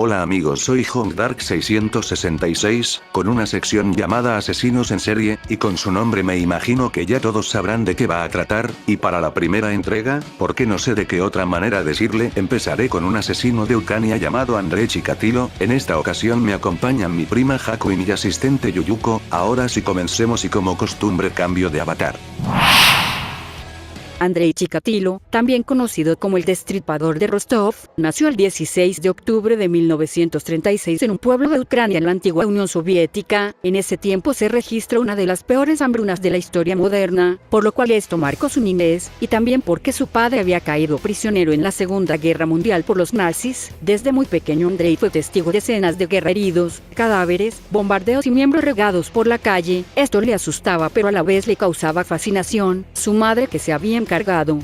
Hola amigos, soy HongDark666, con una sección llamada Asesinos en Serie, y con su nombre me imagino que ya todos sabrán de qué va a tratar, y para la primera entrega, porque no sé de qué otra manera decirle, empezaré con un asesino de Ucrania llamado Andrei Chikatilo. En esta ocasión me acompañan mi prima Haku y mi asistente Yuyuko. Ahora sí comencemos y como costumbre cambio de avatar. Andrei Chikatilo, también conocido como el Destripador de Rostov, nació el 16 de octubre de 1936 en un pueblo de Ucrania en la antigua Unión Soviética. En ese tiempo se registra una de las peores hambrunas de la historia moderna, por lo cual esto marcó su niñez, y también porque su padre había caído prisionero en la Segunda Guerra Mundial por los nazis. Desde muy pequeño Andrei fue testigo de escenas de guerra, heridos, cadáveres, bombardeos y miembros regados por la calle. Esto le asustaba pero a la vez le causaba fascinación. Su madre, que se había encargado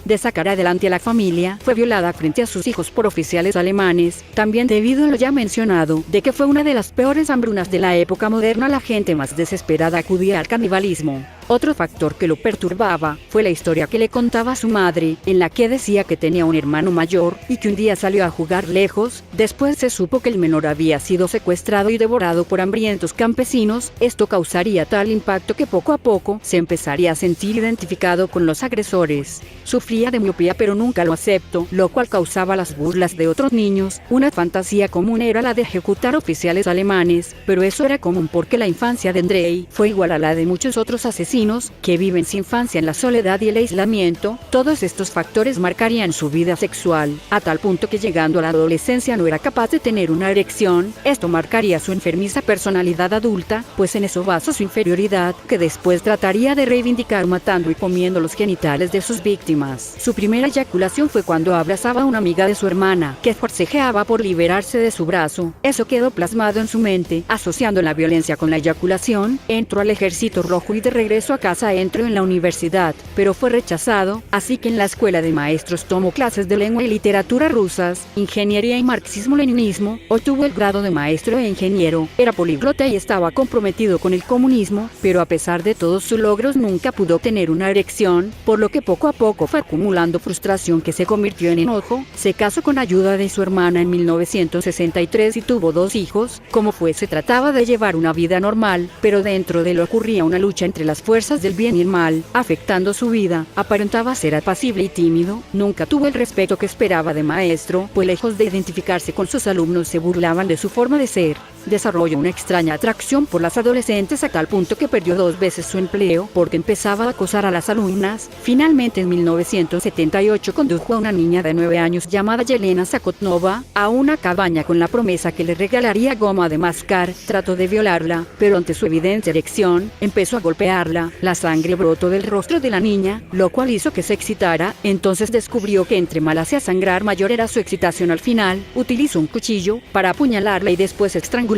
de sacar adelante a la familia, fue violada frente a sus hijos por oficiales alemanes, también debido a lo ya mencionado, de que fue una de las peores hambrunas de la época moderna. La gente más desesperada acudía al canibalismo. Otro factor que lo perturbaba fue la historia que le contaba su madre, en la que decía que tenía un hermano mayor, y que un día salió a jugar lejos. Después se supo que el menor había sido secuestrado y devorado por hambrientos campesinos. Esto causaría tal impacto que poco a poco se empezaría a sentir identificado con los agresores. Sufría de miopía pero nunca lo aceptó, lo cual causaba las burlas de otros niños. Una fantasía común era la de ejecutar oficiales alemanes, pero eso era común porque la infancia de Andrei fue igual a la de muchos otros asesinos que viven su infancia en la soledad y el aislamiento. Todos estos factores marcarían su vida sexual, a tal punto que llegando a la adolescencia no era capaz de tener una erección. Esto marcaría su enfermiza personalidad adulta, pues en eso basa su inferioridad, que después trataría de reivindicar matando y comiendo los genitales de sus víctimas. Su primera eyaculación fue cuando abrazaba a una amiga de su hermana, que forcejeaba por liberarse de su brazo. Eso quedó plasmado en su mente, asociando la violencia con la eyaculación. Entró al Ejército Rojo y de regreso a casa entró en la universidad, pero fue rechazado, así que en la escuela de maestros tomó clases de lengua y literatura rusas, ingeniería y marxismo-leninismo. Obtuvo el grado de maestro e ingeniero. Era políglota y estaba comprometido con el comunismo, pero a pesar de todos sus logros nunca pudo obtener una erección, por lo que poco a poco fue acumulando frustración que se convirtió en enojo. Se casó con ayuda de su hermana en 1963 y tuvo 2 hijos. Como fue, se trataba de llevar una vida normal, pero dentro de él ocurría una lucha entre las fuerzas del bien y el mal, afectando su vida. Aparentaba ser apacible y tímido, nunca tuvo el respeto que esperaba de maestro, pues lejos de identificarse con sus alumnos se burlaban de su forma de ser. Desarrolló una extraña atracción por las adolescentes a tal punto que perdió 2 veces su empleo porque empezaba a acosar a las alumnas. Finalmente en 1978 condujo a una niña de 9 años llamada Yelena Zakotnova a una cabaña con la promesa que le regalaría goma de mascar. Trató de violarla, pero ante su evidente erección, empezó a golpearla. La sangre brotó del rostro de la niña, lo cual hizo que se excitara. Entonces descubrió que entre más hacía sangrar, mayor era su excitación. Al final, utilizó un cuchillo para apuñalarla y después estrangularla.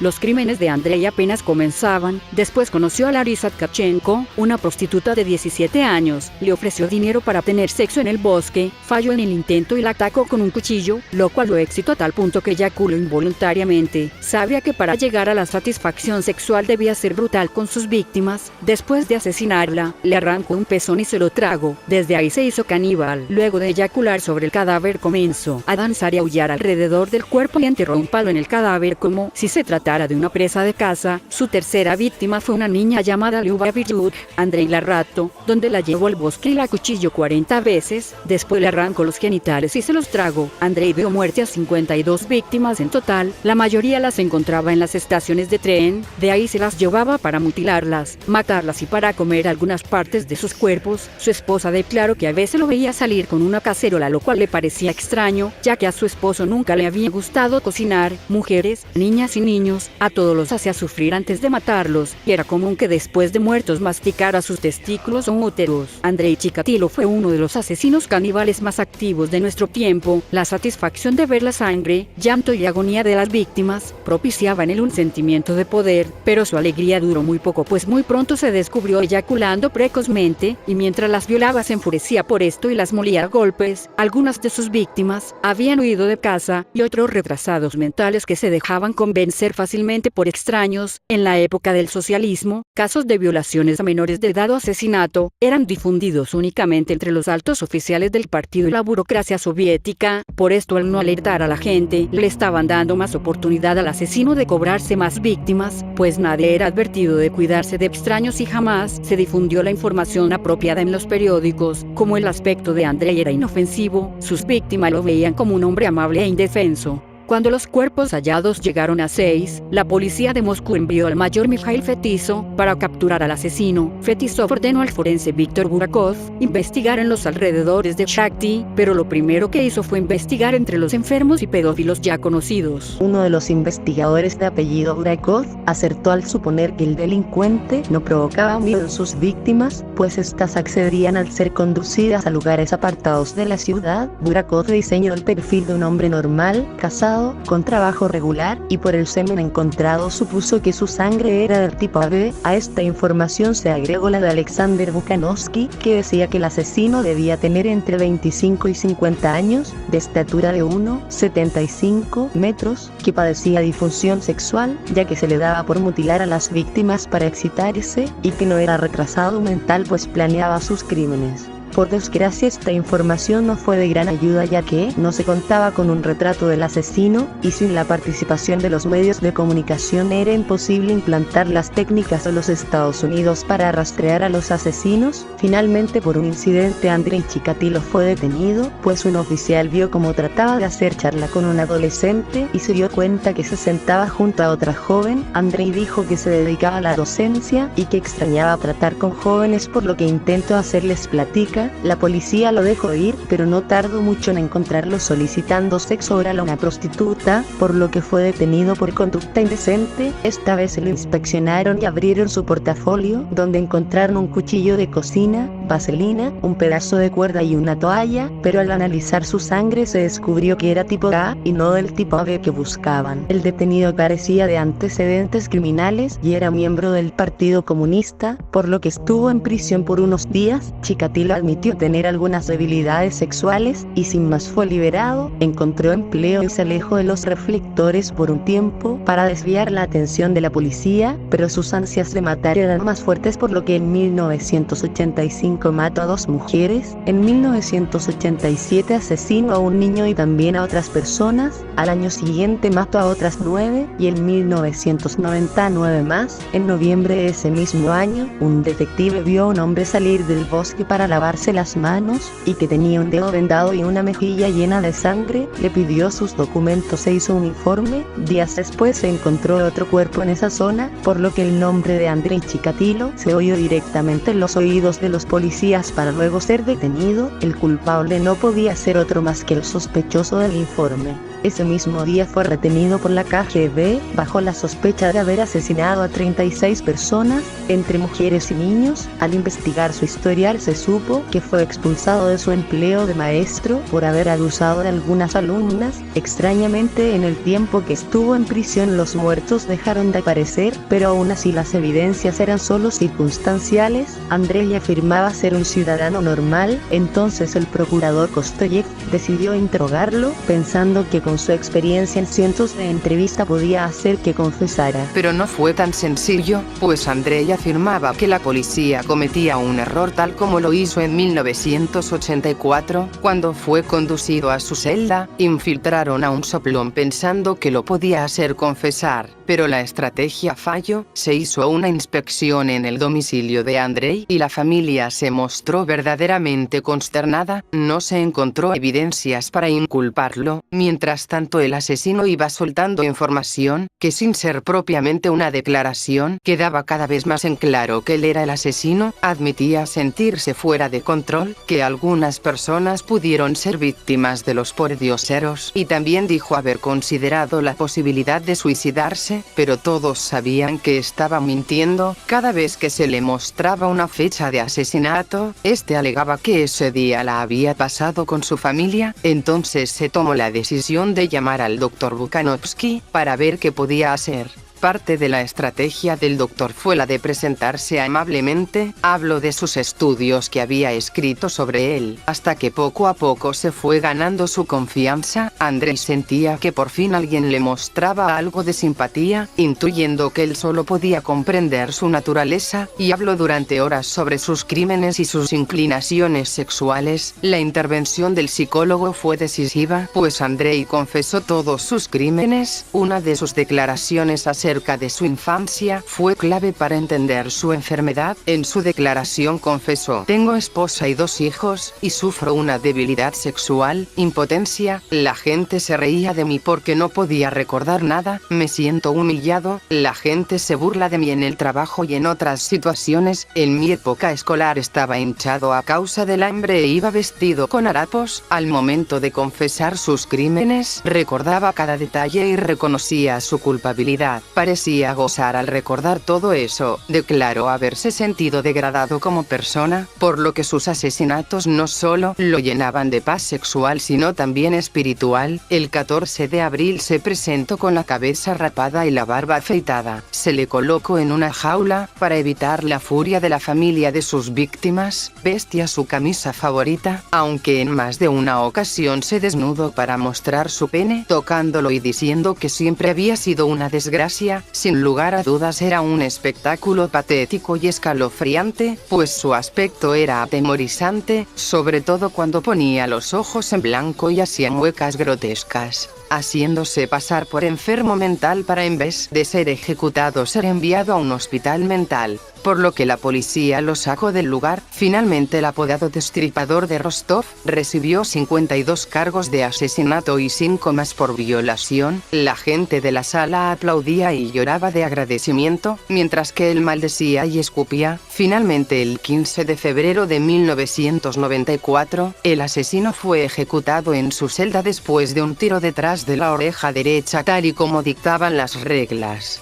Los crímenes de Andrei apenas comenzaban. Después conoció a Larisa Tkachenko, una prostituta de 17 años. Le ofreció dinero para tener sexo en el bosque. Falló en el intento y la atacó con un cuchillo, lo cual lo excitó a tal punto que eyaculó involuntariamente. Sabía que para llegar a la satisfacción sexual debía ser brutal con sus víctimas. Después de asesinarla, le arrancó un pezón y se lo tragó. Desde ahí se hizo caníbal. Luego de eyacular sobre el cadáver comenzó a danzar y aullar alrededor del cuerpo y enterró un palo en el cadáver como si se tratara de una presa de caza. Su tercera víctima fue una niña llamada Lyuba Virut. Andrei la raptó, donde la llevó al bosque y la acuchilló 40 veces. Después le arrancó los genitales y se los tragó. Andrei dio muerte a 52 víctimas en total. La mayoría las encontraba en las estaciones de tren. De ahí se las llevaba para mutilarlas, matarlas y para comer algunas partes de sus cuerpos. Su esposa declaró que a veces lo veía salir con una cacerola, lo cual le parecía extraño, ya que a su esposo nunca le había gustado cocinar. Mujeres, niñas y niños, a todos los hacía sufrir antes de matarlos, y era común que después de muertos masticara sus testículos o úteros. Andrei Chikatilo fue uno de los asesinos caníbales más activos de nuestro tiempo. La satisfacción de ver la sangre, llanto y agonía de las víctimas propiciaba en él un sentimiento de poder, pero su alegría duró muy poco, pues muy pronto se descubrió eyaculando precozmente, y mientras las violaba se enfurecía por esto y las molía a golpes. Algunas de sus víctimas habían huido de casa, y otros retrasados mentales que se dejaban convencer fácilmente por extraños. En la época del socialismo, casos de violaciones a menores de edad o asesinato eran difundidos únicamente entre los altos oficiales del partido y la burocracia soviética. Por esto, al no alertar a la gente, le estaban dando más oportunidad al asesino de cobrarse más víctimas, pues nadie era advertido de cuidarse de extraños y jamás se difundió la información apropiada en los periódicos. Como el aspecto de Andrei era inofensivo, sus víctimas lo veían como un hombre amable e indefenso. Cuando los cuerpos hallados llegaron a 6, la policía de Moscú envió al mayor Mikhail Fetisov para capturar al asesino. Fetisov ordenó al forense Víctor Burakov investigar en los alrededores de Shakhty, pero lo primero que hizo fue investigar entre los enfermos y pedófilos ya conocidos. Uno de los investigadores de apellido Burakov acertó al suponer que el delincuente no provocaba miedo en sus víctimas, pues éstas accederían al ser conducidas a lugares apartados de la ciudad. Burakov diseñó el perfil de un hombre normal, casado, con trabajo regular, y por el semen encontrado supuso que su sangre era del tipo AB. A esta información se agregó la de Alexander Bukanovsky, que decía que el asesino debía tener entre 25 y 50 años, de estatura de 1,75 metros, que padecía disfunción sexual, ya que se le daba por mutilar a las víctimas para excitarse, y que no era retrasado mental pues planeaba sus crímenes. Por desgracia, esta información no fue de gran ayuda, ya que no se contaba con un retrato del asesino, y sin la participación de los medios de comunicación era imposible implantar las técnicas de los Estados Unidos para rastrear a los asesinos. Finalmente, por un incidente, Andrei Chikatilo fue detenido, pues un oficial vio cómo trataba de hacer charla con un adolescente y se dio cuenta que se sentaba junto a otra joven. Andrei dijo que se dedicaba a la docencia y que extrañaba tratar con jóvenes, por lo que intentó hacerles plática. La policía lo dejó ir, pero no tardó mucho en encontrarlo solicitando sexo oral a una prostituta, por lo que fue detenido por conducta indecente. Esta vez se lo inspeccionaron y abrieron su portafolio, donde encontraron un cuchillo de cocina, vaselina, un pedazo de cuerda y una toalla, pero al analizar su sangre se descubrió que era tipo A y no del tipo AB que buscaban. El detenido carecía de antecedentes criminales y era miembro del Partido Comunista, por lo que estuvo en prisión por unos días. Chikatilo admitió tener algunas debilidades sexuales y sin más fue liberado. Encontró empleo y se alejó de los reflectores por un tiempo para desviar la atención de la policía, pero sus ansias de matar eran más fuertes, por lo que en 1985 mató a 2 mujeres, en 1987 asesinó a un niño y también a otras personas, al año siguiente mató a otras 9 y en 1999 más. En noviembre de ese mismo año, un detective vio a un hombre salir del bosque para lavarse las manos y que tenía un dedo vendado y una mejilla llena de sangre. Le pidió sus documentos e hizo un informe. Días después se encontró otro cuerpo en esa zona, por lo que el nombre de Andrei Chikatilo se oyó directamente en los oídos de los policías para luego ser detenido. El culpable no podía ser otro más que el sospechoso del informe. Ese mismo día fue retenido por la KGB bajo la sospecha de haber asesinado a 36 personas, entre mujeres y niños. Al investigar su historial se supo que fue expulsado de su empleo de maestro por haber abusado de algunas alumnas. Extrañamente, en el tiempo que estuvo en prisión los muertos dejaron de aparecer, pero aún así las evidencias eran solo circunstanciales. Andrei afirmaba ser un ciudadano normal. Entonces el procurador Kostoyev decidió interrogarlo, pensando que con su experiencia en cientos de entrevistas podía hacer que confesara. Pero no fue tan sencillo, pues Andrei afirmaba que la policía cometía un error tal como lo hizo en 1984, cuando fue conducido a su celda. Infiltraron a un soplón pensando que lo podía hacer confesar, pero la estrategia falló. Se hizo una inspección en el domicilio de Andrei y la familia se mostró verdaderamente consternada. No se encontró evidencias para inculparlo. Mientras tanto, el asesino iba soltando información que, sin ser propiamente una declaración, quedaba cada vez más en claro que él era el asesino. Admitía sentirse fuera de control, que algunas personas pudieron ser víctimas de los pordioseros, y también dijo haber considerado la posibilidad de suicidarse, pero todos sabían que estaba mintiendo. Cada vez que se le mostraba una fecha de asesinato, este alegaba que ese día la había pasado con su familia. Entonces se tomó la decisión de llamar al Dr. Bukanovsky para ver qué podía hacer. Parte de la estrategia del doctor fue la de presentarse amablemente, habló de sus estudios que había escrito sobre él, hasta que poco a poco se fue ganando su confianza. Andrei sentía que por fin alguien le mostraba algo de simpatía, intuyendo que él solo podía comprender su naturaleza, y habló durante horas sobre sus crímenes y sus inclinaciones sexuales. La intervención del psicólogo fue decisiva, pues Andrei confesó todos sus crímenes. Una de sus declaraciones acerca de su infancia fue clave para entender su enfermedad. En su declaración confesó: tengo esposa y 2 hijos, y sufro una debilidad sexual, impotencia, la gente se reía de mí porque no podía recordar nada, me siento humillado, la gente se burla de mí en el trabajo y en otras situaciones, en mi época escolar estaba hinchado a causa del hambre e iba vestido con harapos. Al momento de confesar sus crímenes, recordaba cada detalle y reconocía su culpabilidad. Parecía gozar al recordar todo eso. Declaró haberse sentido degradado como persona, por lo que sus asesinatos no solo lo llenaban de paz sexual sino también espiritual. El 14 de abril se presentó con la cabeza rapada y la barba afeitada. Se le colocó en una jaula, para evitar la furia de la familia de sus víctimas. Vestía su camisa favorita, aunque en más de una ocasión se desnudó para mostrar su pene, tocándolo y diciendo que siempre había sido una desgracia. Sin lugar a dudas era un espectáculo patético y escalofriante, pues su aspecto era atemorizante, sobre todo cuando ponía los ojos en blanco y hacía muecas grotescas, haciéndose pasar por enfermo mental para, en vez de ser ejecutado, ser enviado a un hospital mental, por lo que la policía lo sacó del lugar. Finalmente el apodado Destripador de Rostov recibió 52 cargos de asesinato y 5 más por violación. La gente de la sala aplaudía y lloraba de agradecimiento, mientras que él maldecía y escupía. Finalmente el 15 de febrero de 1994, el asesino fue ejecutado en su celda después de un tiro detrás de la oreja derecha, tal y como dictaban las reglas.